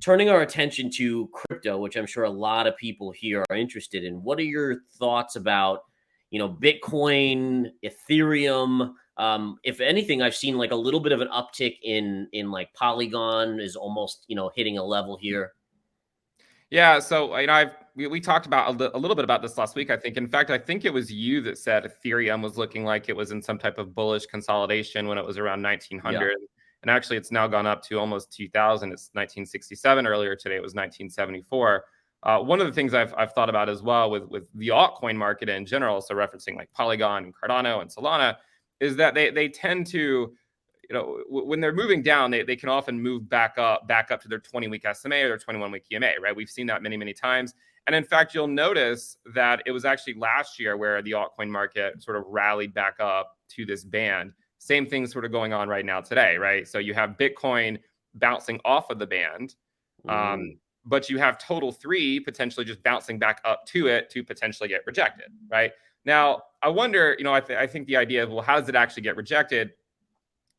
turning our attention to crypto, which I'm sure a lot of people here are interested in, what are your thoughts about, Bitcoin, Ethereum? If anything, I've seen like a little bit of an uptick in like Polygon is almost, hitting a level here. Yeah, so we talked about a little bit about this last week. I think, in fact, I think it was you that said Ethereum was looking like it was in some type of bullish consolidation when it was around Yeah. 1900, and actually, it's now gone up to almost 2000. It's 1967. Earlier today, it was 1974. One of the things I've thought about as well with the altcoin market in general, so referencing like Polygon and Cardano and Solana, is that they tend to when they're moving down, they can often move back up to their 20-week SMA or their 21-week EMA, right? We've seen that many, many times. And in fact, you'll notice that it was actually last year where the altcoin market sort of rallied back up to this band. Same thing sort of going on right now today, right? So you have Bitcoin bouncing off of the band, Mm. but you have total three potentially just bouncing back up to it to potentially get rejected, right? Now, I wonder, I think the idea of, well, how does it actually get rejected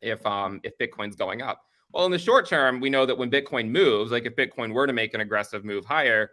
if Bitcoin's going up? Well, in the short term, we know that when Bitcoin moves, like if Bitcoin were to make an aggressive move higher,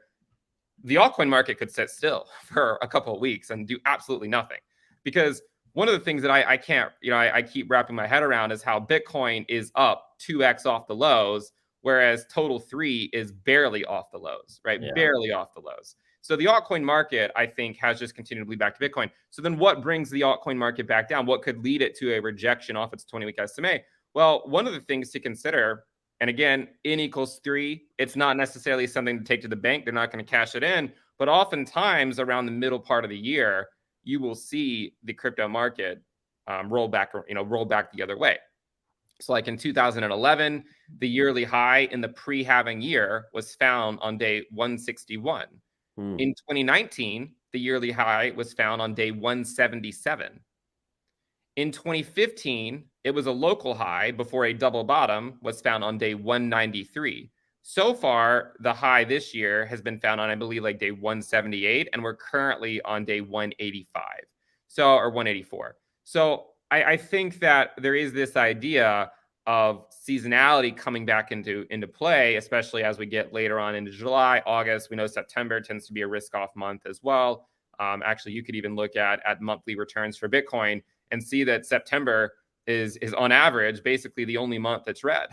the altcoin market could sit still for a couple of weeks and do absolutely nothing. Because one of the things that I can't, I keep wrapping my head around is how Bitcoin is up 2x off the lows, whereas total three is barely off the lows, right? Yeah. Barely off the lows. So the altcoin market, I think, has just continued to bleed back to Bitcoin. So then what brings the altcoin market back down? What could lead it to a rejection off its 20-week SMA? Well, one of the things to consider, and again, n equals 3, it's not necessarily something to take to the bank. They're not going to cash it in. But oftentimes around the middle part of the year, you will see the crypto market roll back the other way. So like in 2011, the yearly high in the pre-halving year was found on day 161. Mm. In 2019, the yearly high was found on day 177. In 2015, it was a local high before a double bottom was found on day 193. So far, the high this year has been found on, I believe, like day 178, and we're currently on day 185. Or 184. So I think that there is this idea of seasonality coming back into play, especially as we get later on into July, August. We know September tends to be a risk-off month as well. Actually, you could even look at monthly returns for Bitcoin and see that September is on average basically the only month that's red.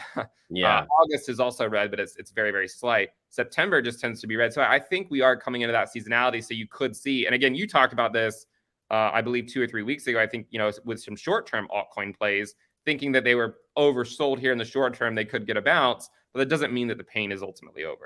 Yeah. August is also red, but it's very, very slight. September just tends to be red. So I think we are coming into that seasonality. So you could see, and again, you talked about this, I believe 2 or 3 weeks ago, I think, with some short-term altcoin plays, thinking that they were oversold here in the short term, they could get a bounce, but that doesn't mean that the pain is ultimately over.